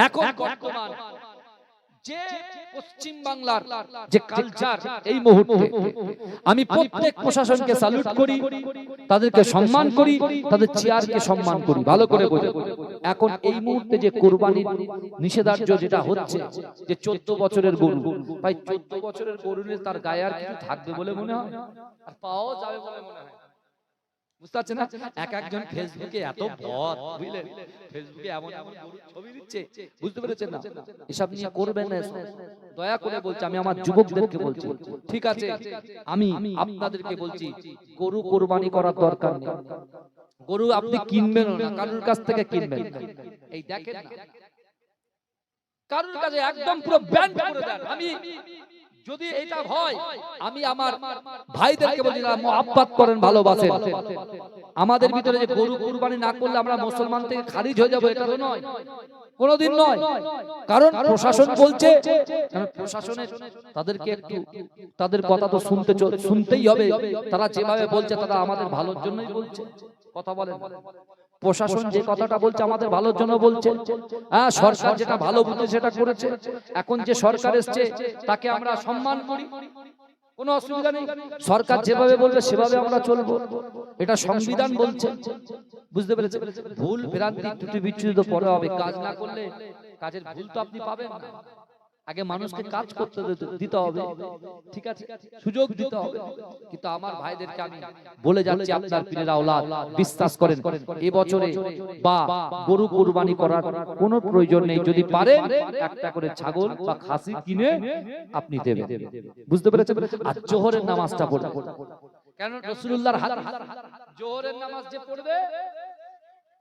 এখন বর্তমান যে পশ্চিম বাংলার যে কালচার, এই মুহূর্তে আমি প্রত্যেক প্রশাসনকে স্যালুট করি, তাদেরকে সম্মান করি, তাদের চেয়ারকে সম্মান করি, ভালো করে বোঝেন। এখন এই মুহূর্তে যে কুরবানির নিষেধাজ্ঞা যেটা হচ্ছে, যে 14 বছরের গরু, ভাই 14 বছরের গরুর তার গায়ে আর কিছু থাকবে বলে মনে হয়, আর পাওয়া যাবে বলে মনে হয়? বুঝতে পারছেন না? এক একজন ফেসবুকে এত ভর, বুঝলেন, ফেসবুকে এমন এমন গরুর ছবি দিচ্ছে, বুঝতে পেরেছেন না? এসব নিয়ে করবেন না, দয়া করে বলছি, আমি আমার যুবকদেরকে বলছি, ঠিক আছে, আমি আপনাদেরকে বলছি, গরু কোরবানি করার দরকার নেই। গরু আপনি কিনবেন না, কারোর কাছ থেকে কিনবেন না। এই দেখেন না, কারোর কাছে একদম পুরো ব্যান করে দেন। আমি যদি এটা হয়, আমি আমার ভাইদেরকে বলি না, মুহাব্বত করেন, ভালোবাসেন। আমাদের ভিতরে যে গরু কুরবানি না করলে আমরা মুসলমান থেকে খারিজ হয়ে যাব, এটা তো নয়, কোনোদিন নয়। কারণ প্রশাসন বলছে, প্রশাসনের তাদেরকে একটু তাদের কথা তো শুনতেই হবে। তারা যেভাবে বলছে তারা আমাদের ভালোর জন্যই বলছে, কথা বলেন। প্রশাসন যে কথাটা বলছে আমাদের ভালোর জন্য বলছে। হ্যাঁ, সরকার যেটা ভালো বুঝে সেটা করেছে। এখন যে সরকার এসছে তাকে আমরা সম্মান করি, কোনো অসুবিধা নেই। সরকার যেভাবে বলবে সেভাবে আমরা চলবো, এটা সংবিধান বলছে, বুঝতে পেরেছেন? ভুল ভ্রান্তি ত্রুটি বিচ্যুতি তো পরে হবে, কাজ না করলে কাজের ভুল তো আপনি পাবেন না। আগে মানুষকে কাজ করতে দিতে হবে, ঠিক আছে, সুযোগ দিতে হবে। কিন্তু আমার ভাইদেরকে আমি বলে যাচ্ছি, আপনার পীরের আওলাদ, বিশ্বাস করেন, এই বছরে বা গরু কুরবানি করার কোনো প্রয়োজন নেই। যদি পারেন একটা করে ছাগল বা খাসি কিনে আপনি দেবেন, বুঝতে পেরেছেন? আর জোহরের নামাজটা পড়বেন, কেন রাসূলুল্লাহর হাদিস, জোহরের নামাজ যে পড়বে,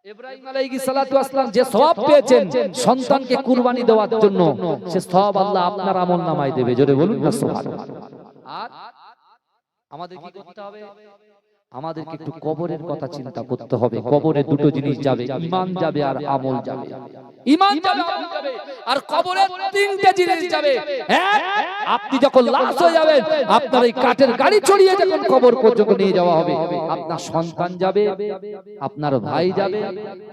ইব্রাহিম আলাইহিস সালাতু ওয়াস সালাম যে সওয়াব পেয়েছেন সন্তানকে কুরবানি দেওয়ার জন্য, সে সওয়াব আল্লাহ আপনার আমলনামায় দেবে। জোরে বলুন না সুবহানাল্লাহ। আর আমাদের কি করতে হবে? আমাদেরকে একটু কবরের কথা চিন্তা করতে হবে। কবরে দুটো জিনিস যাবে, ঈমান যাবে আর আমল যাবে। ঈমান যাবে, আমল যাবে, আর কবরে তিনটে জিনিস যাবে। এক, আপনি যখন লাশ হয়ে যাবেন, আপনার এই কাঠের গাড়ি চড়িয়ে যখন কবর পর্যন্ত নিয়ে যাওয়া হবে, আপনার সন্তান যাবে, আপনার ভাই যাবে,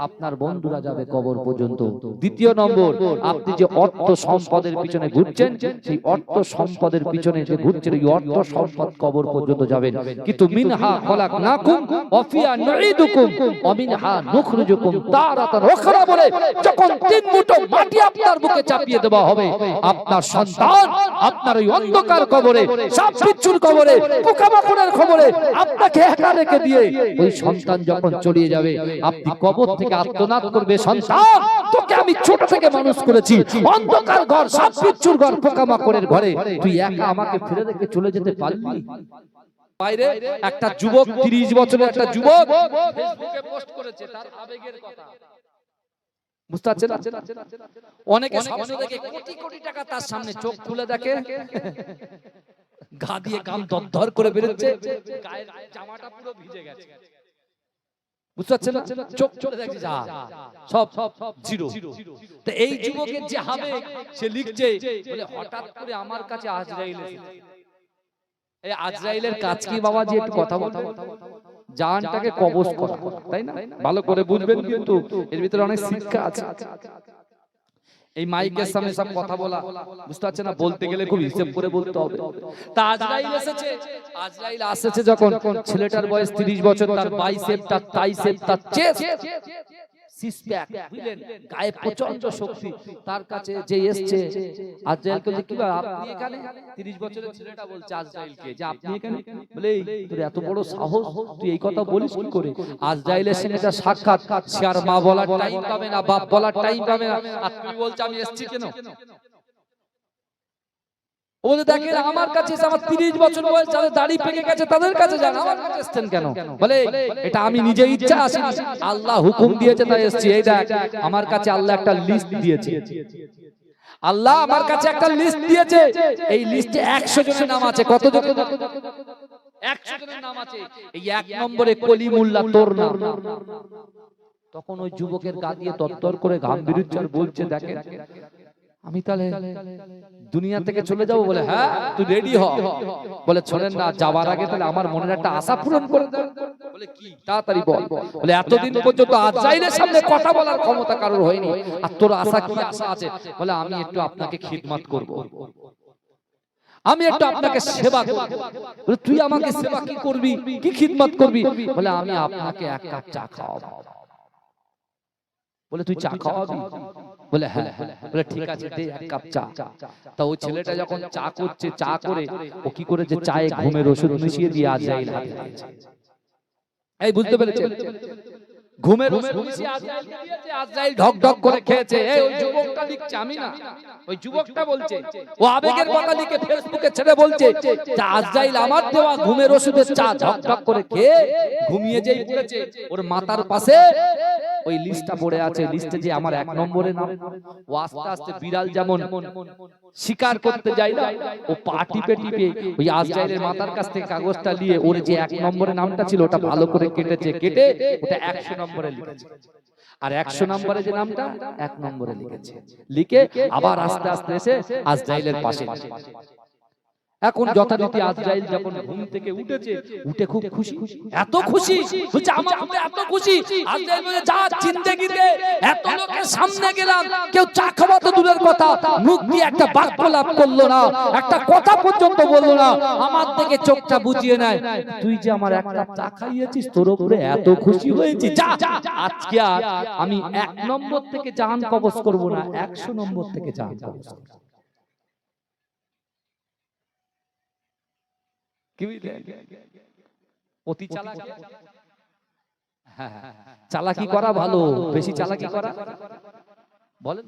আপনার বন্ধুরা যাবে কবর পর্যন্ত। দ্বিতীয় নম্বর, আপনি যে অর্থ সম্পদের পিছনে ঘুরছেন, সেই অর্থ সম্পদের পিছনে যে ঘুরছেন, এই অর্থ সম্পদ কবর পর্যন্ত যাবেন। কিন্তু মিনহা খলাকনাকুম ওয়া ফিহা নুঈদুকুম ওয়া মিনহা নুখরিজুকুম তারাতান উখরা বলে যখন তিন মুঠো মাটি আপনার বুকে চাপিয়ে দেওয়া হবে, আপনার সন্তান আপনার ওই অন্ধকার কবরে, সাপ বিচ্ছুর কবরে, পোকামাকড়ের কবরে আপনাকে একা রেখে দিয়ে ওই সন্তান যখন চলিয়ে যাবে, আপনি কবর থেকে আর্তনাদ করবে, সন্তান তোকে আমি ছোট থেকে মানুষ করেছি, অন্ধকার ঘর, সাপ বিচ্ছুর ঘর, পোকামাকড়ের ঘরে তুই একা আমাকে ফেলে রেখে চলে যেতে পারলি? বাইরে একটা যুবক, 30 বছরের একটা যুবক ফেসবুকে পোস্ট করেছে তার আবেগের কথা, বুঝতে পারছেন? অনেকে স্বপ্ন দেখে কোটি কোটি টাকা তার সামনে, চোখ খুলে দেখে গা দিয়ে কাম দরদর করে বেরোচ্ছে, গায়ের জামাটা পুরো ভিজে গেছে, বুঝতে পারছেন না? চোখ চলে দেখছে যা সব জিরো। তো এই যুবকের যে হবে, সে লিখছে বলে হঠাৎ করে আমার কাছে আজরাইল এসেছে। এই আজরাইলের কাজ কি বাবা, যে একটু কথা বলতে, জানটাকে কবজ করা, তাই না? ভালো করে বুঝবেন, কিন্তু এর ভিতরে অনেক শিক্ষা আছে। এই মাইকের সামনে সব কথা বলা, বুঝতে পারছেন না? বলতে গেলে খুব হিসাব করে বলতে হবে। তা আজরাইল এসেছে, আজরাইল আসেছে যখন, ছেলেটার বয়স 30 বছর, তার বাইসেপ, তার ট্রাইসেপ, তার চেস্ট, সিক্স প্যাক, বুঝলেন, গায়ে প্রচন্ড শক্তি। তার কাছে যে এসেছে, আজরাইলকে বলে, কি বা আপনি এখানে? 30 বছরের ছেলেটা বলছে আজরাইলকে যে আপনি এখানে, বলে তোর এত বড় সাহস, তুই এই কথা বলিস কি করে? আজরাইলের সঙ্গে তার সাক্ষাৎ, সে আর মা বলার টাইম পাবে না, বাপ বলার টাইম পাবে না, আর তুই বলছ আমি এসেছি কেন? ওদের দেখেন আমার কাছে এসে, আমার 30 বছর বয়স, যাদের দাড়ি পেকে গেছে তাদের কাছে যান, আমার কাছে এসেছেন কেন? বলে এটা আমি নিজে ইচ্ছা আসিনি, আল্লাহ হুকুম দিয়েছে তাই এসেছি। এই দেখ আমার কাছে আল্লাহ একটা লিস্ট দিয়েছে, আল্লাহ আমার কাছে একটা লিস্ট দিয়েছে, এই লিস্টে 100 জনের নাম আছে। কত জনের? 100 জনের নাম আছে। এই 1 নম্বরে কলিমুল্লাহ তোর নাম। তখন ওই যুবকের গা দিয়ে তরতর করে ঘাম বেরোচ্ছে আর বলছে, দেখেন আমি তাহলে দুনিয়া থেকে চলে যাব? বলে হ্যাঁ তুই রেডি হ। বলে শোনেন না, যাওয়ার আগে তাহলে আমার মনের একটা আশা পূরণ করে দেন। বলে কি? তাড়াতাড়ি বল। বলে এতদিন পর্যন্ত আজরাইলের সামনে কথা বলার ক্ষমতা কারোর হয়নি, আর তোর আশা কি আশা আছে? বলে আমি একটু আপনাকে খিদমত করব, আমি একটু আপনাকে সেবা করব। বলে তুই আমাকে সেবা কি করবি, কি খিদমত করবি? বলে আমি আপনাকে এক কাপ চা খাওয়াবো। বলে তুই চা খাওয়াবি? বলে হ্যাঁ। বলে ঠিক আছে দে এক কাপ চা। তা ওই ছেলেটা যখন চা করছে, চা করে ও কি করে যে চায়ে ঘুমের ওষুধ মিশিয়ে দিয়ে আজরাইল হাতে দিয়েছে। এই বুঝতে পেরেছেন? ঘুমের ওষুধ মিশিয়ে আজরাইল দিয়েছে, আজরাইল ঢক ঢক করে খেয়েছে। এই ওই যুবকটা লিখছে, আমি না, ওই যুবকটা বলছে, ও আবেগের কথা লিখে ফেসবুকে ছেড়ে বলছে যে আজরাইল আমার দেওয়া ঘুমের ওষুধের চা ঢক ঢক করে খেয়ে ঘুমিয়ে যেই পড়েছে, ওর মাথার পাশে ওই লিস্টটা পড়ে আছে। লিস্টে যে আমার 1 নম্বরে নাম। ও আস্তে আস্তে বিড়াল যেমন শিকার করতে যায় না, ও পা টিপে টিপে ওই আজরাইলের মাথার কাছ থেকে কাগজটা নিয়ে ওর যে 1 নম্বরে নামটা ছিল ওটা ভালো করে কেটেছে, কেটে ওটা 100 নম্বরে লিখেছে। আর 100 নম্বরে যে নামটা 1 নম্বরে লিখেছে, লিখে আবার আস্তে আস্তে এসে আজরাইলের পাশে। এখন যথারীতি আজরাইল যখন ঘুম থেকে উঠেছে, উঠে খুব খুশি, এত খুশি বলছে আমার মধ্যে এত খুশি। আজরাইল বলে যা জিন্দেগিতে এত লোকের সামনে গেলাম, কেউ চা খাওয়া তো দূরের কথা, মুখ দিয়ে একটা বাক্য লাভ করলো না, একটা কথা পর্যন্ত বললো না, আমার থেকে চোখটা বুজিয়ে নেয়। তুই যে আমার এক কাপ চা খাইয়েছিস, তোর উপরে এত খুশি হয়েছি, যা আজকে আর আমি 1 নম্বর থেকে জান কবজ করব না, 100 নম্বর থেকে জান কবজ করব। অতি চালাকি, চালাকি করা ভালো, বেশি চালাকি করা বলেন।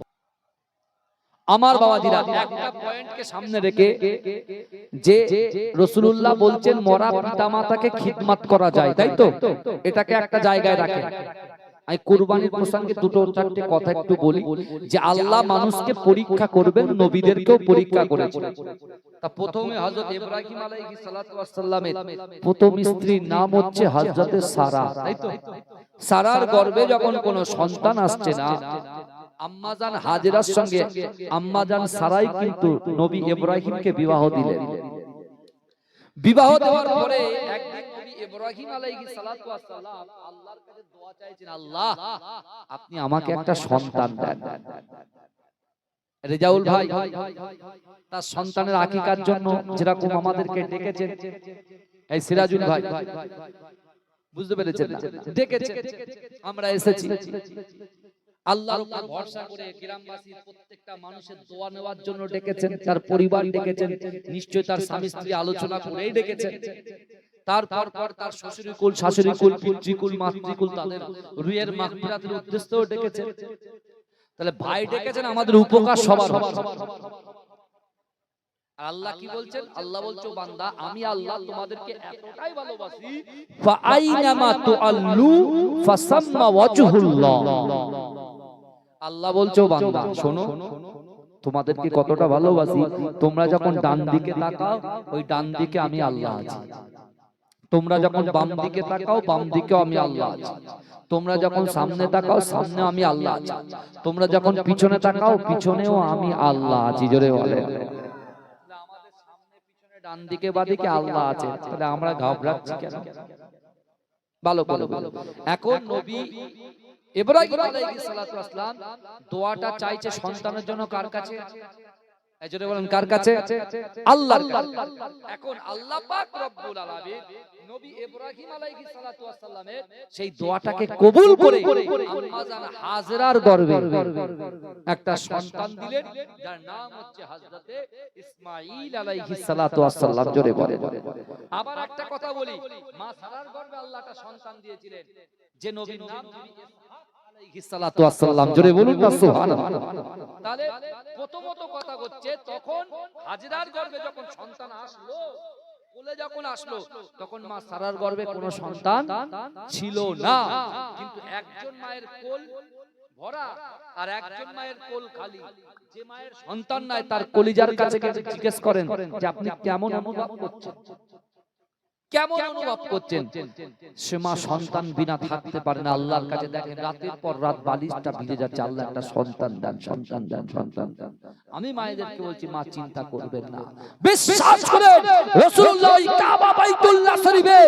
আমার বাবাজিরা একটা পয়েন্টকে সামনে রেখে, যে রাসূলুল্লাহ বলছেন মরা পিতামাতাকে খিদমত করা যায়, তাই তো? এটাকে একটা জায়গায় রাখে। আমি কুরবানির প্রসঙ্গে 2-4টে কথা একটু বলি, যে আল্লাহ মানুষকে পরীক্ষা করবেন, নবীদেরকেও পরীক্ষা করেছেন। তা প্রথমে হযরত ইব্রাহিম আলাইহিস সালাতু ওয়াস সালামের প্রথম স্ত্রীর নাম হচ্ছে হযরতে সারা, তাই তো? সারার গর্ভে যখন কোনো সন্তান আসছে না, আম্মাজান হাজেরার সঙ্গে আম্মাজান সারাই কিন্তু নবী ইব্রাহিমকে বিবাহ দিলেন। বিবাহ দেওয়ার পরে একদিন নবী ইব্রাহিম আলাইহিস সালাতু ওয়াস সালাম আল্লাহর কাছে দোয়া চাইছেন, আল্লাহ আপনি আমাকে একটা সন্তান দেন। রেজাউল ভাই তার সন্তানের আকিকার জন্য যেরকম আমাদেরকে ডেকেছেন, এই সিরাজুল ভাই বুঝতে পেরেছেন না, ডেকেছেন, আমরা এসেছি আল্লাহর উপর ভরসা করে। গ্রামবাসী প্রত্যেকটা মানুষের দোয়া নেওয়ার জন্য ডেকেছেন, তার পরিবার ডেকেছেন, নিশ্চয়ই তার স্বামী স্ত্রী আলোচনা করেই ডেকেছেন। তারপর তার শ্বশুরি কুল, শাশুড়ি কুল, পিতৃকুল, মাতৃকুল, তাদের রুহের মাগফিরাতের উদ্দেশ্যেও ডেকেছেন। তাহলে ভাই ডেকেছেন, আমাদের উপকার সবার হবে। আর আল্লাহ কি বলছেন? আল্লাহ বলছো বান্দা আমি আল্লাহ তোমাদেরকে এতটাই ভালোবাসি, ফা আইনামা তুআল্লু ফাসাম্মা ওয়াজহুল্লাহ। আল্লাহ বলছো বান্দা শোনো, তোমাদেরকে কতটা ভালোবাসি, তোমরা যখন ডান দিকে তাকাও ওই ডান দিকে আমি আল্লাহ আছি, তোমরা যখন বাম দিকে তাকাও বাম দিকেও আমি আল্লাহ আছি, তোমরা যখন সামনে তাকাও সামনে আমি আল্লাহ আছি, তোমরা যখন পিছনে তাকাও পিছনেও আমি আল্লাহ আছি। জোরে বলে আমাদের সামনে পিছনে ডান দিকে বাদিকে আল্লাহ আছে, তাহলে আমরা ঘাবড়াচ্ছি কেন? ভালো করে এখন নবী ইব্রাহিম আলাইহিস সালাতু ওয়াস সালাম দোয়াটা চাইছে সন্তানের জন্য কার কাছে? এই জোরে বলেন কার কাছে? আল্লাহর কাছে। এখন আল্লাহ পাক রব্বুল আলামিন নবী ইব্রাহিম আলাইহিস সালাতু ওয়াস সালামের সেই দোয়াটাকে কবুল করে আম্মাজান হাজেরার গর্ভে একটা সন্তান দিলেন, যার নাম হচ্ছে হযরতে ইসমাঈল আলাইহিস সালাতু ওয়াস সালাম। জোরে বলেন। আবার একটা কথা বলি, মা সারার গর্ভে আল্লাহ একটা সন্তান দিয়েছিলেন, যে নবীর নাম নবী আলাইহিস সালাতু ওয়াস সালাম। জোরে বলুন না সুবহানাল্লাহ। তাহলে প্রথমত কথা হচ্ছে, তখন হাজেরার গর্ভে যখন সন্তান আসলো, কোলে যখন আসলো, তখন মা সারার গর্ভে কোনো সন্তান ছিল না, কিন্তু একজন মায়ের কোল ভরা আর একজন মায়ের কোল খালি। যে মায়ের সন্তান নাই তার কলিজার কাছে জিজ্ঞেস করেন যে আপনি কেমন অনুভব করছেন? কেমন অনুভব করছেন? সে মা সন্তান বিনা থাকতে পারে না, আল্লাহর কাছে দেখেন রাতের পর রাত বালিশটা ভিজে যাচ্ছে, আল্লাহ একটা সন্তান দেন, সন্তান দেন, সন্তান দেন। আমি মায়েদেরকে বলছি মা চিন্তা করবেন না, বিশ্বাস করেন রাসূলুল্লাহ ওই কাবা বাইতুল্লাহ শরীফে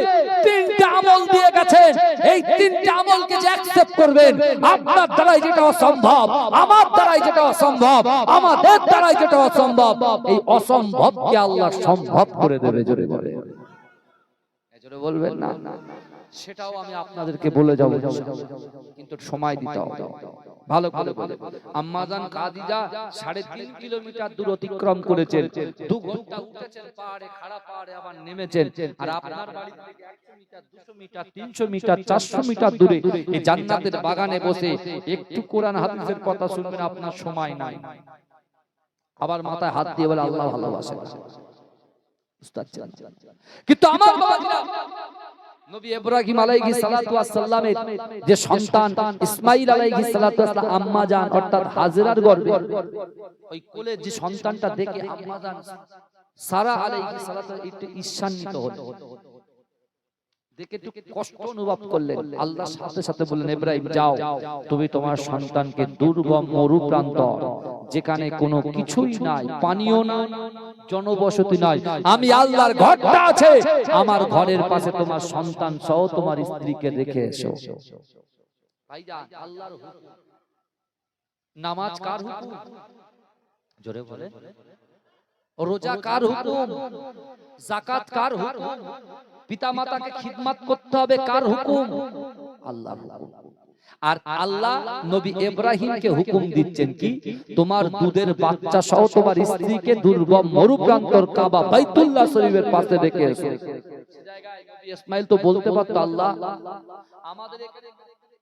তিনটা আমল দিয়ে গেছেন। এই তিনটা আমলকে যে অ্যাকসেপ্ট করবেন, আপনার দ্বারাই যেটা অসম্ভব, আমার দ্বারাই যেটা অসম্ভব, আমাদের দ্বারাই যেটা অসম্ভব, এই অসম্ভবকে আল্লাহ সম্ভব করে দেবে। জোরে বলে বলবেন না, সেটাও আমি আপনাদেরকে বলে যাব, কিন্তু সময় দিতে হবে। ভালো করে বলে আম্মা জান খাদিজা 3.5 কিলোমিটার দূর অতিক্রম করেছেন, 2 ঘন্টা উঠেছেন পাহাড়ে, খাড়া পাহাড়ে আবার নেমেছেন। আর আপনার বাড়ি থেকে 100 মিটার, 200 মিটার, 300 মিটার, 400 মিটার দূরে এই জান্নাতের বাগানে বসে একটু কোরআন হাদিসের কথা শুনবেন, আপনার সময় নাই। আবার মাথায় হাত দিয়ে বলে আল্লাহ ভালোবাসে। কিন্তু আমার বাবাজিরা নবী ইব্রাহিম আলাইহিস সালাতু ওয়াস সালামের যে সন্তান ইসমাঈল আলাইহিস সালাতু ওয়াস সালাম আম্মা জান অর্থাৎ হাজেরার গর্ভে ওই কোলে যে সন্তানটা দেখে আম্মা জান সারা আলাইহিস সালাতু একটু ঈর্ষান্বিত হলো, দেখে একটু কষ্ট অনুভব করলেন। আল্লাহ সাথে সাথে বললেন ইব্রাহিম যাও, তুমি তোমার সন্তানকে দুর্গম মরু প্রান্তর যেখানে কোনো কিছুই নাই, পানিও নাই, জনবসতি নাই, আমি আল্লাহর ঘরটা আছে, আমার ঘরের পাশে তোমার সন্তান সহ তোমার স্ত্রীকে রেখে এসো। ভাইজান আল্লাহর হুকুম। নামাজ কার হুকুম? জোরে বলে। রোজা কার হুকুম? যাকাত কার হুকুম? পিতামাতাকে খিদমত করতে হবে কার হুকুম? আল্লাহর হুকুম। আর আল্লাহ নবী ইব্রাহিমকে হুকুম দিচ্ছেন কি, তোমার দুধের বাচ্চা সহ তোমার স্ত্রীকে দুর্গম মরুপ্রান্তর কাবা বাইতুল্লাহ শরীফের পাশে রেখে এসো। সে জায়গায় নবী ইসমাইল তো বলতে পারতো আল্লাহ আমাদের এখানে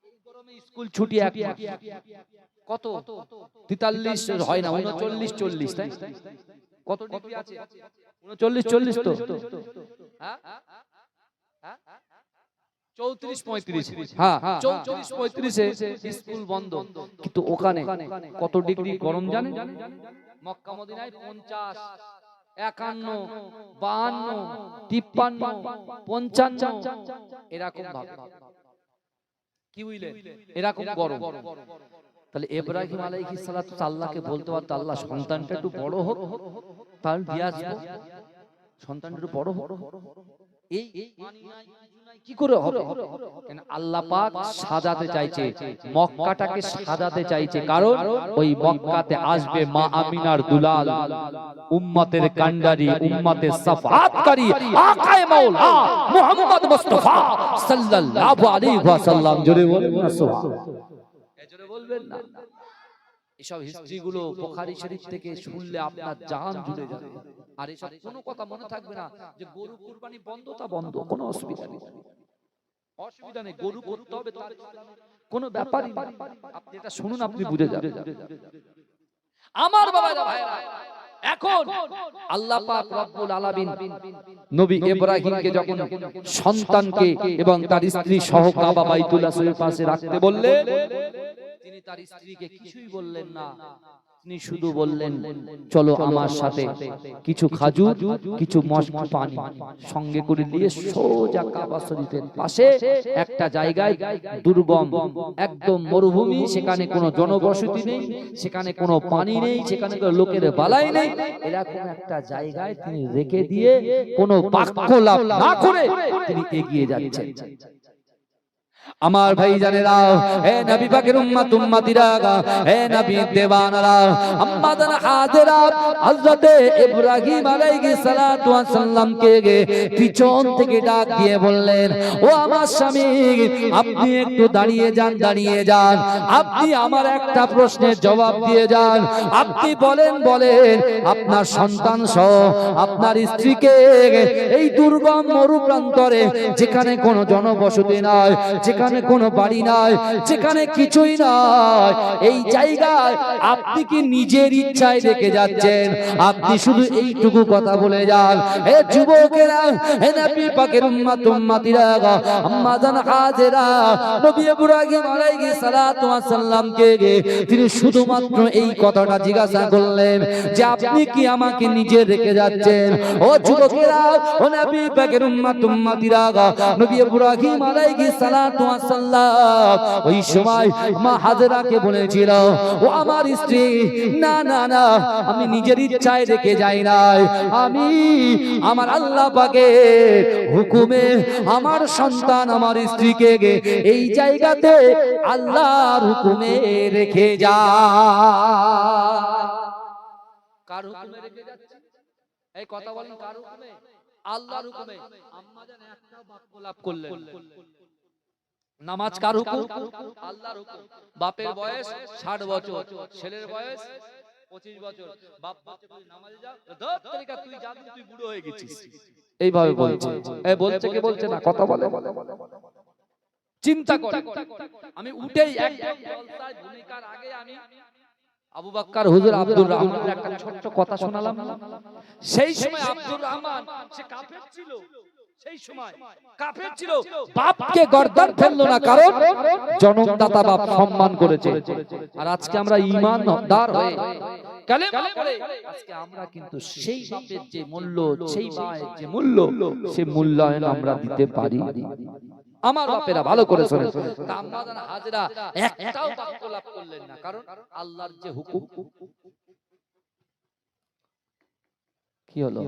এই গরমে স্কুল ছুটি এক মাস, কত 43 হয় না 39 40, তাই কত ডিগ্রি আছে? 39 40 তো, হ্যাঁ 34 35, হ্যাঁ 34 35 স্কুল বন্ধ। কিন্তু ওখানে কত ডিগ্রি গরম জানেন? মক্কা মদিনায় 50 51 52 53 55 এরকম ভাবে, কি বুঝলেন, এরকম গরম। তাহলে ইব্রাহিম আলাইহিস সালাতু আল্লাহকে বলতে পারতো আল্লাহ সন্তানটা একটু বড় হোক, তাহলে দিয়ে আসবো, সন্তানটা একটু বড় হোক। এই কি করে হবে? আল্লাহ পাক সাজাতে চাইছে, মক্কাটাকে সাজাতে চাইছে, কারণ ওই মক্কাতে আসবে মা আমিনার দুলাল, উম্মতের কান্ডারি, উম্মতের সাফাতকারী আকায়ে মাওলা মুহাম্মদ মুস্তাফা সাল্লাল্লাহু আলাইহি ওয়াসাল্লাম। জোরে বলবেন না সুবহানাল্লাহ, জোরে বলবেন না। এসব হিস্ট্রি গুলো বুখারী শরীফ থেকে শুনলে আপনার জান জুড়ে যাবে। আর এসব কোনো কথা মনে থাকবে না যে গরু কুরবানি বন্ধ, তা বন্ধ, কোনো অসুবিধা নেই, অসুবিধা নেই, গরু করতে হবে তো কোনো ব্যাপারই না। আপনি এটা শুনুন, আপনি বুঝে যাবেন। আমার বাবারা ভাইরা, এখন আল্লাহ পাক রব্বুল আলামিন নবী ইব্রাহিমকে যখন সন্তানকে এবং তার স্ত্রী সহ কাবা বাইতুল্লাহ শরীফের পাশে রাখতে বললেন, তিনি তার স্ত্রীকে কিছুই বললেন না, তিনি শুধু বললেন চলো আমার সাথে, কিছু খাজুর কিছু মশক পানি সঙ্গে করে নিয়ে সোজা কাবা শরীফের পাশে একটা জায়গায়, দুর্গম একদম মরুভূমি, সেখানে কোনো জনবসতি নেই, সেখানে কোনো পানি নেই, সেখানে কোনো লোকের বালাই নেই, এরকম একটা জায়গায় তিনি রেখে দিয়ে কোনো বাক্য লাভ না করে তিনি এগিয়ে যাচ্ছেন। আমার ভাই জানেরা, হে নবী পাকের উম্মত উম্মতিরা, হে নবী দেওয়ানারা, আম্মা জান হাজেরা হযরত ইব্রাহিম আলাইহিস সালাতু ওয়াস সালামকে পিছন থেকে ডাক দিয়ে বললেন, ও আমার স্বামী, আপনি একটু দাঁড়িয়ে যান, দাঁড়িয়ে যান, আপনি আমার একটা প্রশ্নের জবাব দিয়ে যান, আপনি বলেন আপনার সন্তান সহ আপনার স্ত্রীকে এই দুর্গম মরু প্রান্তরে যেখানে কোনো জনবসতি নাই, যেখানে কোনো বাড়ি নাই, যেখানে কিছুই নাই, এই জায়গায় আপনি কি নিজের ইচ্ছায় রেখে যাচ্ছেন? আপনি শুধু এইটুকু কথা বলে যান, হে যুবকেরা, হে নবী পাকের উম্মত উম্মতিরা, আম্মা জান হাজেরা, নবী ইব্রাহিম আলাইহিস সালাতু ওয়াস সালামকে তিনি শুধুমাত্র এই কথাটা জিজ্ঞাসা করলেন যে আপনি কি আমাকে নিজে রেখে যাচ্ছেন? ও যুবকেরা, ও নবী পাকের উম্মত উম্মতিরা, নবী ইব্রাহিম আলাইহিস সালাতু ওয়াস সালাম ওই সময় মা হাজেরাকে বলেছিল, ও আমার স্ত্রী, না না না, আমি নিজের ইচ্ছায় রেখে যাই নাই, আমি আমার আল্লাহ পাকের হুকুমে আমার সন্তান আমার স্ত্রীকে এই জায়গাতে আল্লাহর হুকুমে রেখে যা। কার হুকুমে রেখে যাচ্ছে? এই কথা বলেন, কার হুকুমে? আল্লাহর হুকুমে। আম্মা জান একটা বাক্য লাভ করলেন। নামাজ কার হুকুম? আল্লাহর হুকুম। বাপের বয়স 60 বছর, ছেলের বয়স 25 বছর, বাপ বলছে নামাজে যা, ধর তরিকা তুই যা, তুই বুড়ো হয়ে গেছিস, এইভাবে বলছে। এই বলছে কি বলছে না? কথা বলে। চিন্তা করে আমি উঠেই একদম জলসায় ভূমিকার আগে আমি আবু বকর হুজুর আব্দুর রহমানের একটা ছোট্ট কথা শোনালাম। সেই সময় আব্দুর রহমান সে কাফের ছিল, সেই সময় কাফের ছিল, বাপকে গর্দান ফেললো না, কারণ জনমদাতা বাপ সম্মান করেছে। আর আজকে আমরা ঈমানদার হয়ে কালেমা পড়ে আজকে আমরা কিন্তু সেই বাপের যে মূল্য, সেই মায়ের যে মূল্য, সেই মূল্যায়ন আমরা দিতে পারি। আমার বাপেরা ভালো করে শুনে, তা আম্মা জান হাজেরা একটাও বাক্য লাভ করলেন না, কারণ আল্লাহর যে হুকুম। কি হলো?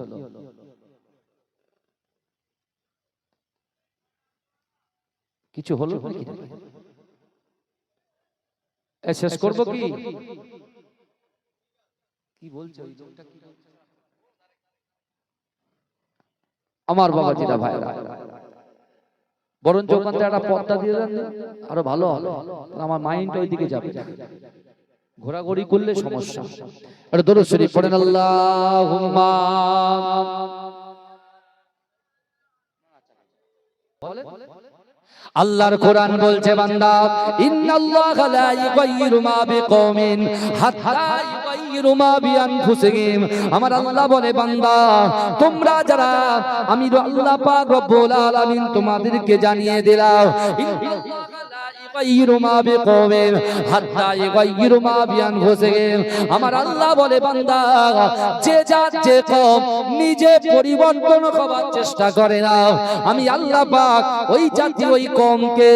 কিছু হলো নাকি? শেষ করবো কি? কি বলছে ওই লোকটা? কি আমার বাবাজিরা ভাইরা, বরঞ্চ ওখান থেকে একটা পর্দা দিয়ে দেন, আরো ভালো হবে, আমার মাইন্ড ওইদিকে যাবে। ঘোরাঘুরি করলে সমস্যা। আরে দরুদ শরীফ পড়েন, আল্লাহুম্মা। আল্লাহর কোরআন বলছে, বান্দা, ইন্নাল্লাহা লা ইউগাইয়িরু মা বিকওমিন হাত্তা ইউগাইয়িরু মা বিআনফুসিহিম। আমার আল্লাহ বলে, বান্দা, তোমরা যারা, আমি আল্লাহ পাক রব্বুল আলামিন তোমাদেরকে জানিয়ে দিলাম, আমার আল্লাহ বলে, বান্দা, যে যার যে কওম নিজে পরিবর্তন হওয়ার চেষ্টা করে না, আমি আল্লাহ পাক ওই জাতি ওই কওমকে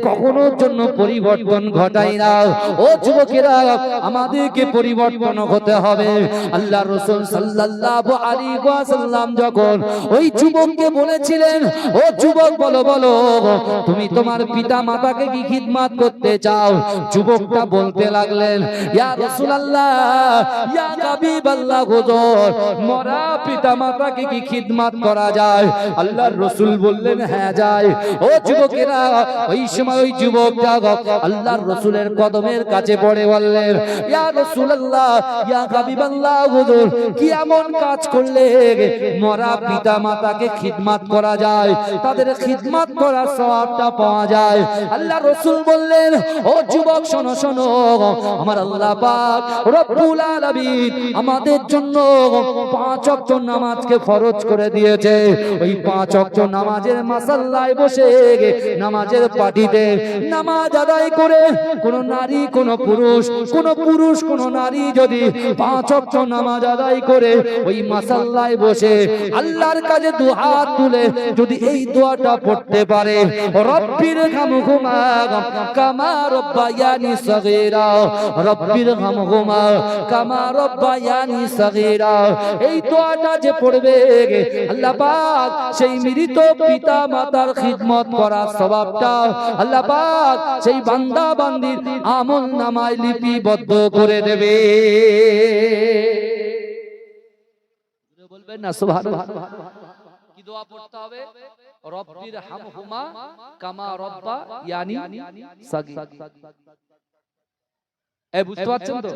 কখনো জন্য পরিবর্তন ঘটাই না। ও যুবকেরা, আমাদেরকে পরিবর্তন হতে হবে। আল্লাহ রাসূল সাল্লাল্লাহু আলাইহি ওয়াসাল্লাম যখন ওই যুবককে বলেছিলেন, ও যুবক, বলো বলো, তুমি তোমার পিতা মাতাকে কি খিদমত করতে চাও? যুবকটা বলতে লাগলেন, ইয়া রাসূলুল্লাহ, ইয়া হাবিবাল্লাহ, হুজুর, মরা পিতা মাতাকে কি খিদমত করা যায়? আল্লাহর রাসূল বললেন, হ্যাঁ যায়। ও যুবকেরা, ওই সময় ওই যুবকটা আল্লাহর রাসূলের কদমের কাছে পড়ে বললেন, ইয়া রাসূলুল্লাহ, ইয়া হাবিবাল্লাহ, হুজুর, কি এমন কাজ করলে মরা পিতা মাতাকে খিদমত করা যায়, তাদের খিদমত করার সওয়াবটা পাওয়া যায়? আল্লাহর রাসূল বললেন, ও যুবক, শোনো শোনো, আমার আল্লাহ পাক রব্বুল আলামিন আমাদের জন্য 5 ওয়াক্ত নামাজকে ফরজ করে দিয়েছে। ওই 5 ওয়াক্ত নামাজের মাসাল্লায় বসে নামাজের পাটিতে নামাজ আদায় করে কোন নারী, কোন পুরুষ, কোন নারী যদি 5 ওয়াক্ত নামাজ আদায় করে ওই মাসাল্লায় বসে আল্লাহর কাছে দুহাত তুলে যদি এই দোয়াটা পড়তে পারে, রব্বির হামহুমা কামা রব্বায়ানি সগীরা, রব্বির হামহুমা কামা রব্বায়ানি সগীরা, এই দোয়াটা যে পড়বে, আল্লাহ পাক সেই মৃত পিতা মাতার খিদমত করার সওয়াবটা আল্লাহ পাক সেই বান্দা বান্দির আমল নামায় লিপিবদ্ধ করে দেবে। বলবেন না সুবহানাল্লাহ? কি দোয়া পড়তে হবে? রব্বির হামহুমা কামা রব্বায়ানি সাগীরা। এই বুঝতে পারছেন তো?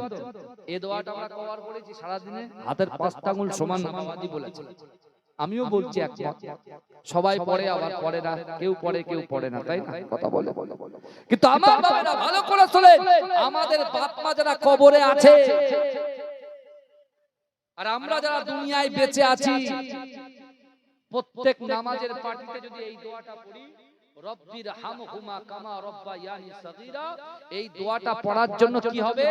এই দোয়াটা আমরা কবার পড়েছি সারা দিনে? হাতের 5টা আঙ্গুল সমান নামাবাদি বলেছে। আমিও বলছি একমত। সবাই পড়ে আবার পড়ে না, কেউ পড়ে কেউ পড়ে না, তাই না? কথা বলে। কিন্তু আমার বাবারা ভালো করে শোনেন, আমাদের বাপ মা যারা কবরে আছে আর আমরা যারা দুনিয়ায় বেঁচে আছি, প্রত্যেক নামাজের পাটিতে যদি এই দোয়াটা পড়ি, রব্বির হামহুমা কামা রব্বায়ানি সগীরা, এই দোয়াটা পড়ার জন্য কি হবে?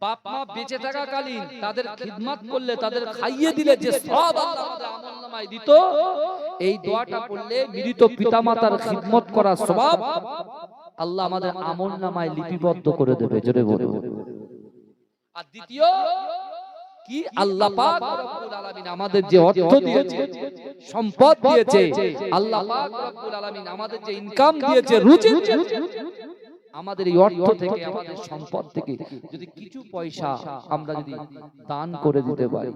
বাপ মা বেঁচে থাকাকালীন তাদের খিদমত করলে, তাদের খাইয়ে দিলে যে সব আল্লাহ আমাদের আমলনামায় দিত, এই দোয়াটা পড়লে মৃত পিতামাতার খিদমত করার সওয়াব আল্লাহ আমাদের আমলনামায় লিপিবদ্ধ করে দেবে। জোরে বলুন। আর দ্বিতীয় কি, আল্লাহ পাক রব্বুল আলামিন আমাদের যে অর্থ দিয়েছে, সম্পদ দিয়েছে, আল্লাহ পাক রব্বুল আলামিন আমাদের যে ইনকাম দিয়েছে, রুজি দিয়েছে, আমাদের এই অর্থ থেকে, আমাদের সম্পদ থেকে যদি কিছু পয়সা আমরা যদি দান করে দিতে পারি,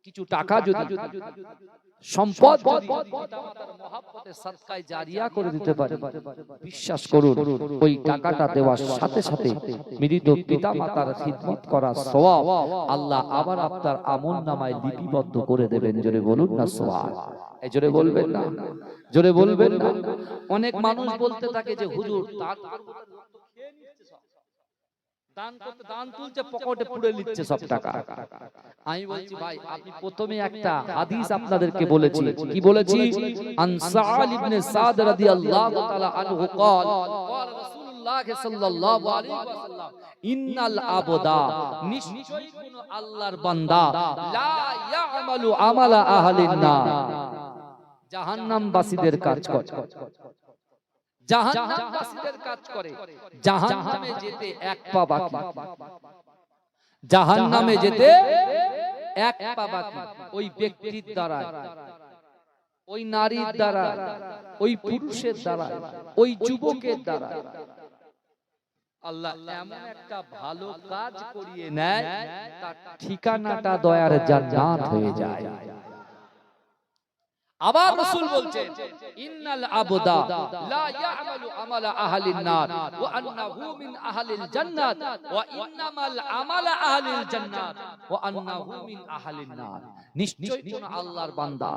কিছু টাকা যদি, সম্পদ যদি পিতামাতার মহব্বতে সাদকায়ে জারিয়া করে দিতে পারি, বিশ্বাস করুন ওই টাকাটা দেওয়ার সাথে সাথে মৃত পিতামাতার খিদমত করার সওয়াব আল্লাহ আবার আপনার আমলনামায় লিপিবদ্ধ করে দেবেন। জোরে বলুন না সুবহানাল্লাহ। এই জোরে বলবেন না, জোরে বলবেন না। অনেক মানুষ বলতে থাকে যে হুজুর দান করতে, দান তুলছে, পকেটে পুরে নিচ্ছে সব টাকা। আমি বলছি ভাই, আপনি প্রথমে একটা হাদিস আপনাদেরকে বলেছি, কি বলেছি? আন সাআল ইবনে সাদ রাদিয়াল্লাহু তাআলা আনহু قال قال রাসূলুল্লাহ সাল্লাল্লাহু আলাইহি ওয়াসাল্লাম ইন্নাল আবদা, নিশ্চয়ই কোন আল্লাহর বান্দা, লা ইয়ামালু আমালা আহলিন নার, জাহান্নামবাসীদের কাজ করে, জাহান্নামবাসীদের কাজ করে, জাহান্নামে যেতে এক পা বাকি, জাহান্নামে যেতে এক পা বাকি। ওই ব্যক্তির দ্বারা, ওই নারীর দ্বারা, ওই পুরুষের দ্বারা, ওই যুবকের দ্বারা আল্লাহ এমন একটা ভালো কাজ করিয়ে নেয়, তার ঠিকানাটা দয়ার জান্নাত হয়ে যায়। আবার রাসূল বলছেন ইন্নাল আবদা লা ইয়ামালু আমালা আহলিন নার ওয়া আন্নাহু মিন আহলিল জান্নাত ওয়া ইন্নামাল আমালা আহলিল জান্নাত ওয়া আন্নাহু মিন আহলিন নার। নিশ্চয়ই কোন আল্লাহর বান্দা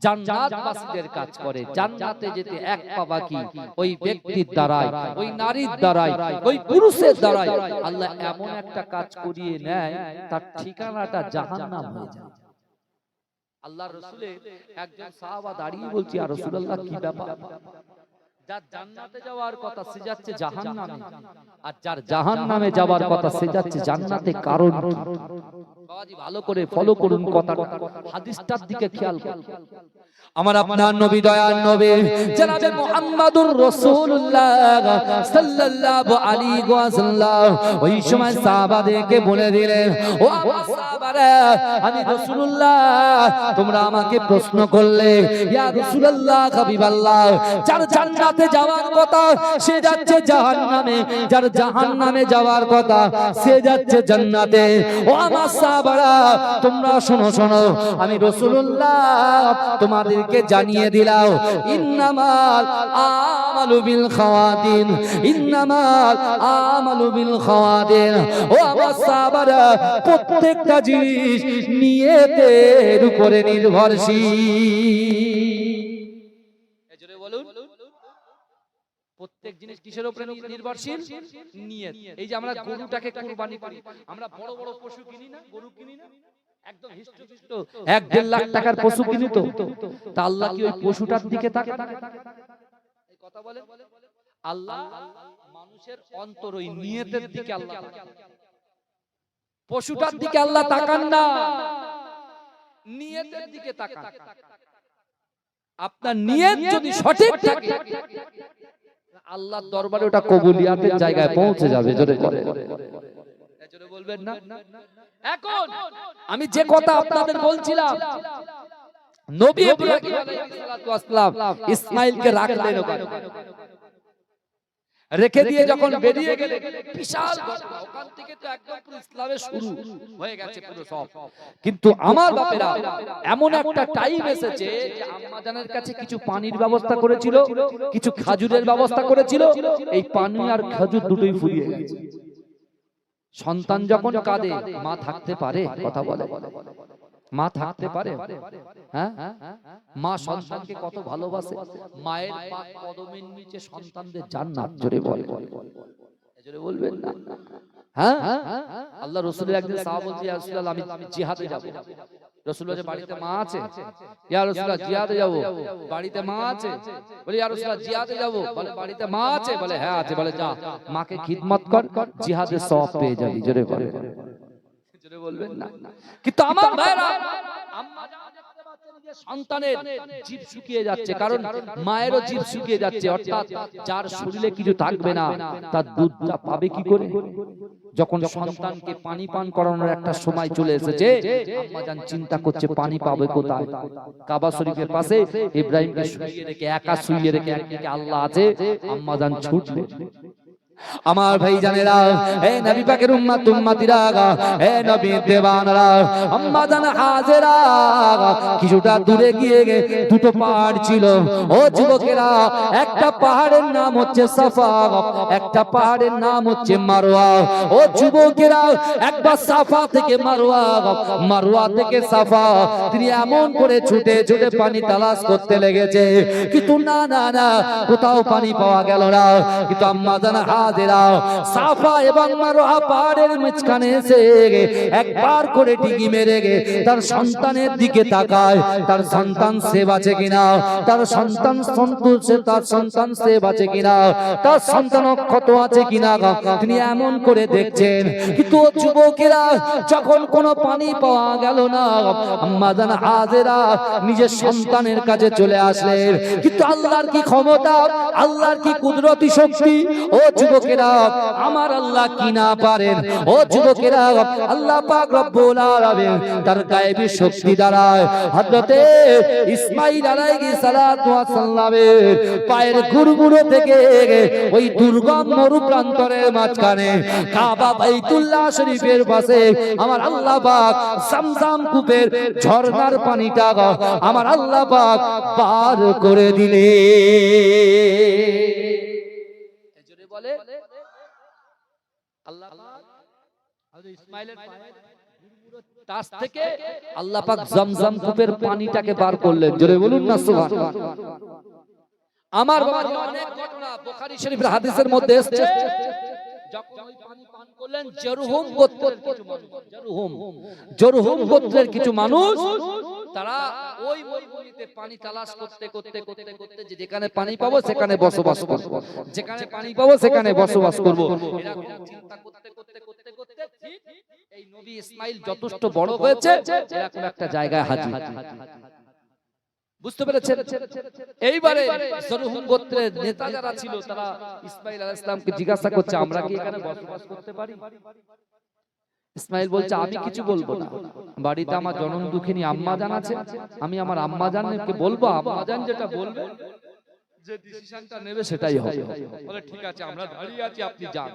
জান্নাতবাসীদের কাজ করে, জান্নাতে যেতে এক পা বাকি, ওই ব্যক্তির দ্বারাই, ওই নারীর দ্বারাই, ওই পুরুষের দ্বারাই আল্লাহ এমন একটা কাজ করিয়ে নেয়, তার ঠিকানাটা জাহান্নাম হয়ে যায়। আল্লাহর রাসূলের একজন সাহাবা দাঁড়িয়ে বলছে, ইয়া রাসূলুল্লাহ কি ব্যাপার? যার জান্নাতে যাওয়ার কথা সে যাচ্ছে জাহান্নামে, আর যার জাহান্নামে যাওয়ার কথা সে যাচ্ছে জান্নাতে, কারণ কি? বাবাজি ভালো করে ফলো করুন কথাটা, হাদিসটার দিকে খেয়াল করুন। আমার আপনার নবী, দয়ার নবী জনাবে মুহাম্মদুর রাসূলুল্লাহ সাল্লাল্লাহু আলাইহি ওয়াসাল্লাম ওই সময় সাহাবাদেরকে বলে দিলেন, ও আমার সাহাবারা, আমি রাসূলুল্লাহ, তোমরা আমাকে প্রশ্ন করলে, ইয়া রাসূলুল্লাহ, হাবিবাল্লাহ, যার জান্নাতে যাওয়ার কথা সে যাচ্ছে জাহান্নামে, যার জাহান্নামে যাওয়ার কথা সে যাচ্ছে জান্নাতে। ও আমার সাহাবারা, তোমরা শোনো শোনো, আমি রাসূলুল্লাহ তোমাদেরকে জানিয়ে দিলাম, ইন্নামাল আমালু বিল খাওয়াতিন, ইন্নামাল আমালু বিল খাওয়াতিন। ও আমার সাহাবারা, প্রত্যেকটা জিনিস নিয়তের উপরে নির্ভরশীল। এজন্য বলুন, প্রত্যেক জিনিস কিসের উপরে নির্ভরশীল? নিয়ত। এই যে আমরা গরুটাকে কুরবানি করি, আমরা বড় বড় পশু কিনি না, গরু কিনি না, একদম হিষ্টপুষ্ট 1-1.5 লাখ টাকার পশু কিনি তো, তা আল্লাহ কি ওই পশুটার দিকে তাকায়? এই কথা বলে আল্লাহ মানুষের অন্তর, ওই নিয়তের দিকে আল্লাহ তাকায়, পশুটার দিকে আল্লাহ তাকান না, নিয়তের দিকে তাকান। আপনার নিয়ত যদি সঠিক থাকে, আল্লাহর দরবারে ওটা কবুলিয়াতের জায়গায় পৌঁছে যাবে। জোরে বলবেন না? এখন আমি যে কথা আপনাদের বলছিলাম, নবী ইব্রাহিম আলাইহিস সালাতু ওয়াস সালাম ইসমাঈলকে রাখলেন ওখানে, রেখে দিয়ে যখন বেরিয়ে গেলেন, বিশাল ঘটনা, ওখান থেকে তো একদম পুরো ইসলামের শুরু হয়ে গেছে পুরো সব। কিন্তু আমার বাপেরা, এমন একটা টাইম এসেছে যে আম্মা জানের কাছে কিছু পানির ব্যবস্থা করেছিল, কিছু খাজুরের ব্যবস্থা করেছিল, এই পানি আর খাজুর দুটোই ফুরিয়ে গেছে। সন্তান যখন কাঁদে, মা থাকতে পারে? কথা বলে। মা থাকতে পারে? হ্যাঁ, মা সন্তানকে কত ভালোবাসে। মায়ের পাক কদমের নিচে সন্তানদের জান্নাত। জোরে বলে, জোরে বলবেন না? হ্যাঁ, আল্লাহ রাসূলের একদিন সাহাবা বলছে, ইয়া রাসূলুল্লাহ আমি জিহাদে যাব। রাসূল বলে, বাড়িতে মা আছে? ইয়া রাসূলুল্লাহ জিহাদে যাব। বাড়িতে মা আছে? বলে, ইয়া রাসূলুল্লাহ জিহাদে যাব। বলে, বাড়িতে মা আছে? বলে, হ্যাঁ আছে। বলে, যা মাকে খিদমত কর, জিহাদের সওয়াব পেয়ে যাবি। জোরে বলে, জোরে বলবেন না? কিন্তু আমার ভাইরা, আম্মা জান দেখতে পাচ্ছেন যে সন্তানের জিভ শুকিয়ে যাচ্ছে, কারণ মায়েরও জিভ শুকিয়ে যাচ্ছে। অর্থাৎ যার শরীরে কিছু থাকবে না, তার দুধটা পাবে কি করে? যখন সন্তানকে পানি পান করানোর একটা সময় চলে এসেছে, আম্মা জান চিন্তা করছে পানি পাবে কোথায়। কাবা শরীফের পাশে ইব্রাহিমকে শুইয়ে রেখে, একা শুইয়ে রেখে, একদিকে আল্লাহ আছে, আম্মা জান ছুটলেন। আমার ভাই জানেরা, হে নবী পাকের উম্মত উম্মতিরা, হে নবী দেওয়ানরা, আম্মা জান হাজেরা কিছুটা দূরে গিয়ে দুটো পাহাড় ছিল। ও যুবকেরা, একটা পাহাড়ের নাম হচ্ছে সাফা, একটা পাহাড়ের নাম হচ্ছে মারওয়া। ও যুবকেরা, একবার সাফা থেকে মারওয়া, মারওয়া থেকে সাফা, তিনি এমন করে ছুটে ছুটে পানি তালাশ করতে লেগেছে, কিন্তু না না না, কোথাও পানি পাওয়া গেল না। কিন্তু আম্মা জান সাফা এবং মারওয়া পাহাড়ের মাঝখানে এসে একবার করে ডিগি মেরে তার সন্তানের দিকে তাকায়, তার সন্তান সে বাঁচে কিনা, তার সন্তান সন্তোষে, তার সন্তান সে বাঁচে কিনা, তার সন্তান অক্ষত আছে কিনা, তিনি এমন করে দেখছেন। কিন্তু যুবকেরা, যখন কোনো পানি পাওয়া গেল না, আম্মা জান হাজেরা নিজের সন্তানের কাছে চলে আসলেন। কিন্তু আল্লাহর কি ক্ষমতা, আল্লাহর কি কুদরতি শক্তি। ও যুবকেরা, আমার আল্লাহ কি না পারেন? ও যুবকেরা, আল্লাহ পাক রব্বুল আলামিন তার গায়েবী শক্তি দ্বারা হযরতে ইসমাঈল আলাইহিস সালাতু ওয়াস সালামের পায়ের গুড়গুড়ো থেকে ওই দুর্গম মরু প্রান্তরের মাঝখানে কাবা বাইতুল্লাহ শরীফের পাশে আমার আল্লাহ পাক zamzam কূপের ঝর্ণার পানিটা আমার আল্লাহ পাক পার করে দিলেন। বলে আল্লাহ পাক হযরত ইসমাঈলের পায়ের তাস থেকে আল্লাহ পাক zamzam কূপের পানিটাকে বার করলেন। জোরে বলুন না সুবহানাল্লাহ। আমার বাবা অনেক ঘটনা বুখারী শরীফের হাদিসের মধ্যে এসেছে, যখন ওই পানি পান করলেন জরহুম গোত্রের কিছু মানুষ, জরহুম গোত্রের কিছু মানুষ, তারা ওই মরুভূমিতে পানি তালাশ করতে করতে করতে করতে যেখানে পানি পাবো সেখানে বসবাস করব, যেখানে পানি পাবো সেখানে বসবাস করব, এরকম চিন্তা করতে করতে করতে করতে ঠিক এই নবী ইসমাঈল যথেষ্ট বড় হয়েছে, এরকম একটা জায়গায় হাজির। বুঝতে পেরেছেন? এইবারে জরহুম গোত্রের নেতা যারা ছিল, তারা ইসমাঈল আলাইহিস সালামকে জিজ্ঞাসা করছে, আমরা কি এখানে বসবাস করতে পারি? ইসমাঈল বলছে, আমি কিছু বলবো না, বাড়িতে আমার জনম দুঃখিনী আম্মা জান আছে, আমি আমার আম্মা জানকে বলবো, আম্মা জান যেটা বলবে, যে ডিসিশনটা নেবে সেটাই হবে। বলে ঠিক আছে, আমরা দাঁড়িয়ে আছি, আপনি যান।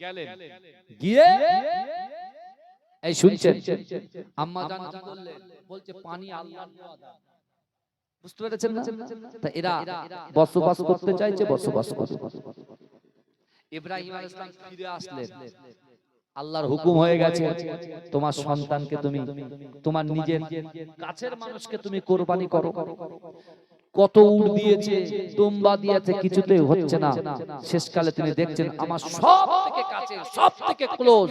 গেলেন, গিয়ে এই শুনছেন আম্মা জান কি বললেন? বলছে পানি আল্লাহর দেওয়া দান। বুঝতে পেরেছেন না? তা এরা বসবাস করতে চাইছে, বসবাস করবে। ইব্রাহিম আলাইহিস সালাম ফিরে আসলেন, আল্লাহর হুকুম হয়ে গেছে, তোমার সন্তানকে তুমি, তোমার নিজের কাছের মানুষকে তুমি কোরবানি করো। কত উট দিয়েছে, দুম্বা দিয়েছে, কিছুতে হচ্ছে না। শেষকালে তিনি দেখছেন, আমার সব থেকে কাছে, সব থেকে ক্লোজ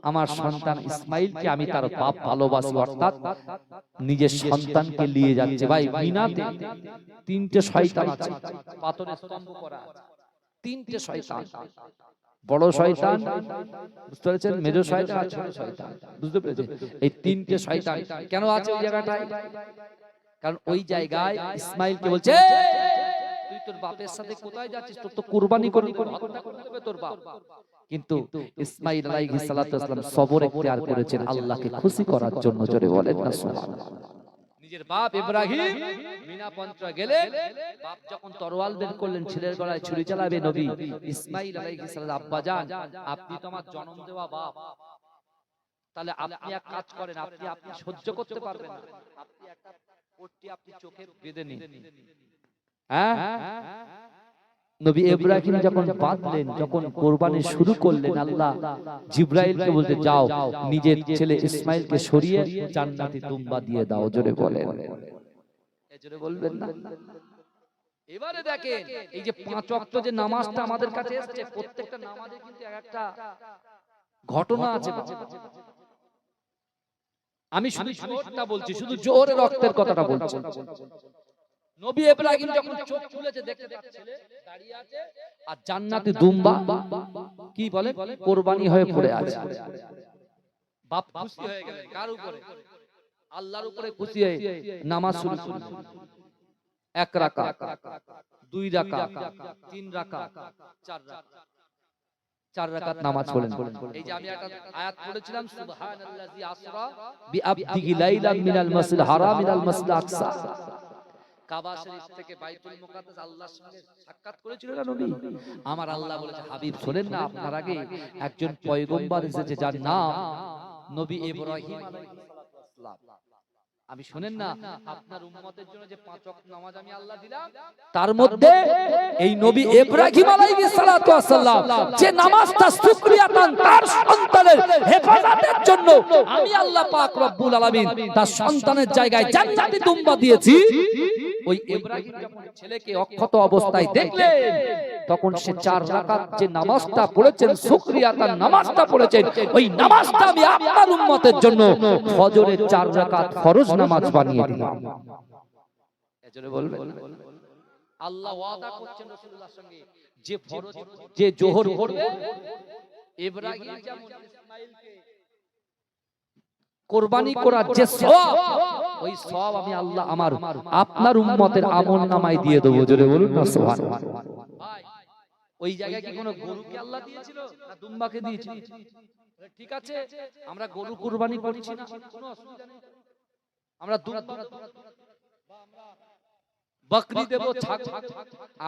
আমার সন্তান ইসমাঈলকে আমি তার বাপ ভালোবাসি, অর্থাৎ নিজের সন্তানকে নিয়ে যাচ্ছে। ভাই, মিনাতে তিনটে শয়তান আছে, পাথরের স্তম্ভ করা আছে, তিনটে শয়তান। বড় শয়তান, বুঝতে পেরেছেন, মেজো শয়তান আর ছোট শয়তান, বুঝতে পেরেছেন? এই তিনটে শয়তান কেন আছে ওই জায়গাটায়? কারণ ওই জায়গায় ইসমাঈলকে বলছে, তুই তোর বাপের সাথে কোথায় যাচ্ছিস? তোর তো কুরবানি করতে হবে তোর বাপ। কিন্তু ইসমাঈল আলাইহিস সালাতু ওয়াস সালাম সবর ইখতিয়ার করেছেন আল্লাহকে খুশি করার জন্য। জোরে বলেন না সুবহানাল্লাহ। নিজের বাপ ইব্রাহিম মিনা পন্থা গেলেন, বাপ যখন তরোয়াল বের করলেন, ছেলের গলায় ছুরি চালাবে নবী ইসমাঈল আলাইহিস সালাম, আব্বা জান আপনি তো আমার জন্ম দেওয়া বাপ, তাহলে আপনি এক কাজ করেন, আপনি সহ্য করতে পারবেন না, আপনি একটা পট্টি আপনি চোখে বেঁধে নিন। হ্যাঁ, নবী ইব্রাহিম যখন বাঁধলেন, যখন কোরবানি শুরু করলেন, আল্লাহ জিবরাইলকে বলতে, যাও নিজের ছেলে ইসমাইলকে সরিয়ে জান্নাতি দুম্বা দিয়ে দাও। জোরে বলেন, জোরে বলবেন না? এবারে দেখেন, এই যে 5 ওয়াক্ত যে নামাজটা আমাদের কাছে এসেছে, প্রত্যেকটা নামাজে কিন্তু একটা ঘটনা আছে। আমি শুধু জোহরটা বলছি, শুধু জোহরের রক্তের কথাটা বলছি। নবী ইব্রাহিম যখন চোখ খুলেছে, দেখতে তার ছেলে দাঁড়িয়ে আছে আর জান্নাতি দুম্বা কি বলে কুরবানি হয়ে পড়ে আছে। বাপ খুশি হয়ে গেলেন। কার উপরে? আল্লাহর উপরে খুশি হয়ে নামাজ শুরু করলেন। 1 রাকাত, 2 রাকাত, 3 রাকাত, 4 রাকাত, 4 রাকাত নামাজ পড়লেন। এই যে আমি একটা আয়াত পড়েছিলাম, সুবহানাল্লাযী আসরা বিআবদিহি লাইলাম মিনাল মাসজিদিল হারাম ইলাল মাসজিদিল আকসা। কাবা শরীফ থেকে বাইতুল মুকাদ্দাস আল্লাহর সঙ্গে সাক্ষাৎ করেছিল না নবী? আমার আল্লাহ বলেছে, হাবিব শোনেন না, আপনার আগে একজন পয়গম্বর এসেছে যার নাম নবী ইব্রাহিম আলাইহিস সালাম। আমি শোনেন না, আপনার উম্মতের জন্য যে 5 ওয়াক্ত নামাজ আমি আল্লাহ দিলাম, তার মধ্যে এই নবী ইব্রাহিম আলাইহিস সালাতু ওয়াস সালাম যে নামাজটা শুকরিয়াতান তার সন্তানের হেফাজতের জন্য আমি আল্লাহ পাক রব্বুল আলামিন তার সন্তানের জায়গায় জান্নাতি দুম্বা দিয়েছি। ওই ইব্রাহিম যখন ছেলেকে অক্ষত অবস্থায় দেখলেন, তখন সে 4 রাকাত যে নামাজটা পড়েছেন, শুকরিয়াতান নামাজটা পড়েছেন, ওই নামাজটা আমি আপনার উম্মতের জন্য ফজরের 4 রাকাত ফরজ নামাজ বানিয়ে দিলাম। এজন্য বলবেন, আল্লাহ ওয়াদা করছেন রাসূলুল্লাহর সঙ্গে, যে ফরজ যে জোহর পড়বে, ইব্রাহিম যেমন ইসমাঈলকে কুরবানি করার যে সওয়াব, ওই সওয়াব আমি আল্লাহ আমার আপনার উম্মতের আমলনামায় দিয়ে দেব। জোরে বলুন না সুবহানাল্লাহ। ভাই, ওই জায়গায় কি কোনো গরুকে আল্লাহ দিয়েছিল না দুম্বাকে দিয়েছিল? ঠিক আছে, আমরা গরু কুরবানি করছি না, কোনো অসুবিধা নেই। আমরা বকরি দেব, ছাগল,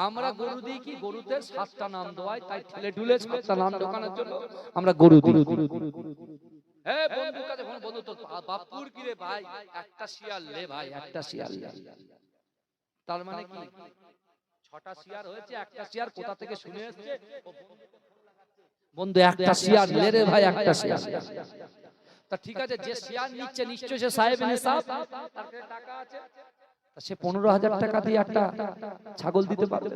আমরা গরু দিই কি, গরুতে 7টা নাম দেওয়ায়, তাই ঠেলে ঠুলে 7টা নাম দোকানের জন্য আমরা গরু দিই। হ্যাঁ, বন্ধুর কাছে ফোন, বন্ধু তোর বাপুর কি রে ভাই, একটা শিয়াল লে ভাই, একটা শিয়াল লে। তার মানে কি 6টা শিয়ার হয়েছে, একটা শিয়ার কোথা থেকে শুনে এসেছে, বন্ধু একটা শিয়ার লে রে ভাই, একটা শিয়ার। তা ঠিক আছে, যে শিয়ার নিচ্ছে নিশ্চয় সে সাহেব নিসাব, তার কাছে টাকা আছে, সে 15,000 টাকা দিয়ে একটা ছাগল দিতে পারবে।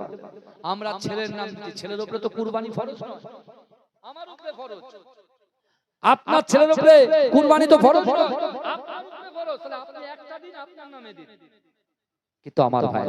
আমরা ছেলের নাম দিচ্ছি, ছেলের উপরে তো কুরবানি ফরজ নয়, আমার উপরে ফরজ। আপনার ছেলের উপরে কুরবানি তো ফরজ নয়, আপনার উপরে ফরজ। তাহলে আপনি একটা দিন আপনার নামে দিন। কিন্তু আমার ভাই